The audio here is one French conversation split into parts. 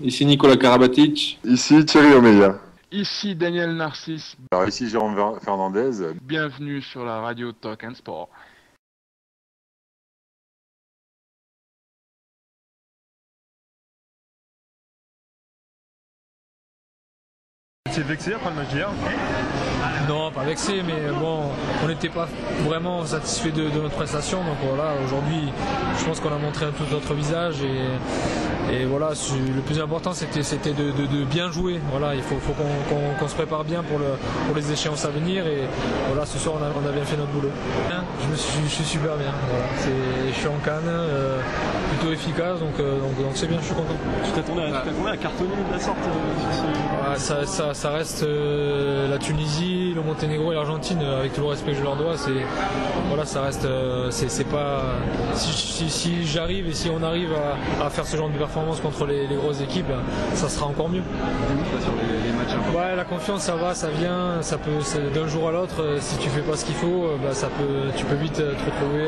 Ici Nicolas Karabatic. Ici Thierry Omeya. Ici Daniel Narcisse. Alors ici Jérôme Fernandez. Bienvenue sur la radio Talk and Sport. Tu es vexé après le match d'hier? Non, pas vexé, mais bon, on n'était pas vraiment satisfait de notre prestation. Donc voilà, aujourd'hui, je pense qu'on a montré un tout autre visage et voilà, le plus important c'était de bien jouer. Voilà, il faut qu'on se prépare bien pour les échéances à venir et voilà, ce soir on a bien fait notre boulot. Je suis super bien. Voilà, je suis en Cannes, plutôt efficace, donc c'est bien, je suis content. Tu t'attendais à cartonner de la sorte ça reste la Tunisie, le Monténégro et l'Argentine, avec tout le respect que je leur dois, voilà, ça reste, c'est pas, si j'arrive et si on arrive à faire ce genre de performance contre les grosses équipes, ça sera encore mieux. Sur les matchs. Ouais, la confiance, ça va, ça vient, ça peut, d'un jour à l'autre, si tu fais pas ce qu'il faut, tu peux vite te retrouver.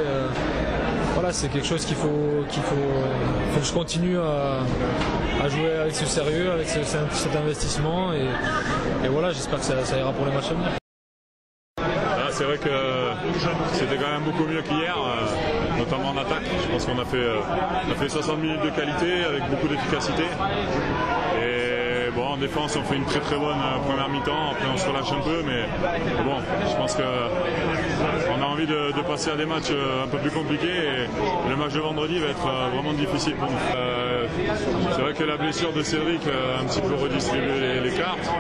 Voilà, c'est quelque chose qu'il faut que je continue à jouer avec ce sérieux, avec cet investissement et voilà, j'espère que ça ira pour les matchs à venir. C'est vrai que c'était quand même beaucoup mieux qu'hier, notamment en attaque. Je pense qu'on a fait 60 minutes de qualité avec beaucoup d'efficacité. Et bon, en défense, on fait une très très bonne première mi-temps. Après, on se relâche un peu, mais bon, je pense qu'on a envie de passer à des matchs un peu plus compliqués. Et le match de vendredi va être vraiment difficile pour nous. C'est vrai que la blessure de Cédric a un petit peu redistribué les cartes.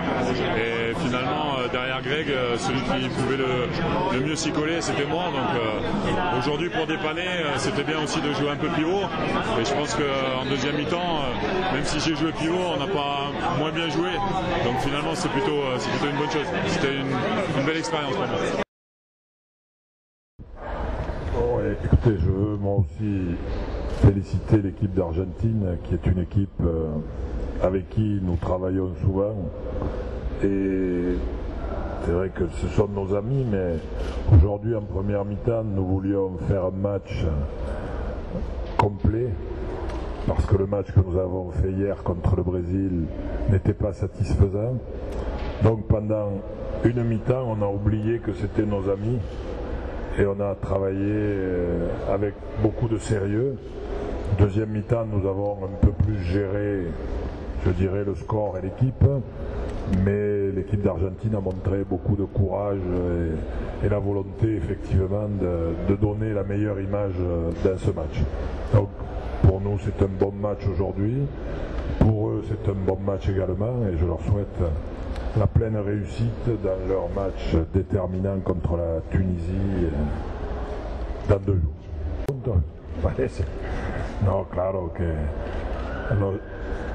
Et finalement, derrière Greg, celui qui pouvait le mieux s'y coller, c'était moi. Donc aujourd'hui, pour dépanner, c'était bien aussi de jouer un peu pivot. Et je pense qu'en deuxième mi-temps, même si j'ai joué pivot, on n'a pas moins bien joué. Donc finalement, c'est plutôt une bonne chose. C'était une belle expérience pour moi. Bon, écoutez, je veux moi aussi féliciter l'équipe d'Argentine, qui est une équipe avec qui nous travaillons souvent. Et c'est vrai que ce sont nos amis, mais aujourd'hui en première mi-temps, nous voulions faire un match complet, parce que le match que nous avons fait hier contre le Brésil n'était pas satisfaisant. Donc pendant une mi-temps, on a oublié que c'était nos amis et on a travaillé avec beaucoup de sérieux. Deuxième mi-temps, nous avons un peu plus géré, je dirais, le score et l'équipe, mais l'équipe d'Argentine a montré beaucoup de courage et la volonté effectivement de donner la meilleure image dans ce match. Donc pour nous c'est un bon match aujourd'hui, pour eux c'est un bon match également et je leur souhaite la pleine réussite dans leur match déterminant contre la Tunisie dans 2 jours. No, claro que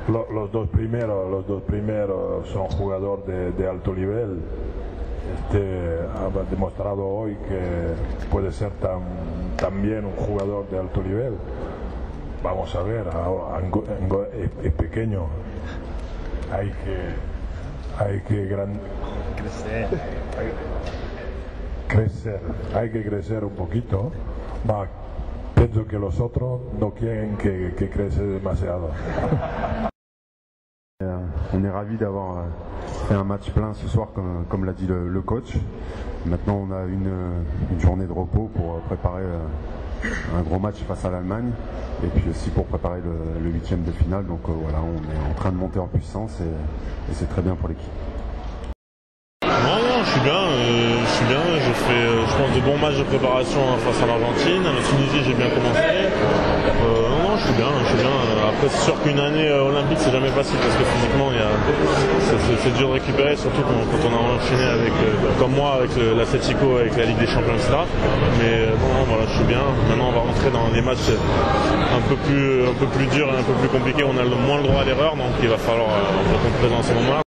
los dos primeros son jugadores de alto nivel. Ha demostrado hoy que puede ser también un jugador de alto nivel. Vamos a ver, es pequeño, hay que crecer un poquito. Pienso que los otros no quieren que crece demasiado. On est ravis d'avoir fait un match plein ce soir, comme l'a dit le coach. Maintenant, on a une journée de repos pour préparer un gros match face à l'Allemagne et puis aussi pour préparer le 8e de finale. Donc voilà, on est en train de monter en puissance et c'est très bien pour l'équipe. Non, je suis bien. J'ai fait, je pense, de bons matchs de préparation face à l'Argentine. À la Tunisie, j'ai bien commencé. Non, je suis bien. Après, c'est sûr qu'une année olympique, c'est jamais facile parce que physiquement, c'est dur de récupérer, surtout quand on a enchaîné avec, comme moi, avec l'Atlético, avec la Ligue des Champions, etc. Mais bon, voilà, je suis bien. Maintenant, on va rentrer dans des matchs un peu plus durs et un peu plus compliqués. On a moins le droit à l'erreur, donc il va falloir être présent à ce moment-là.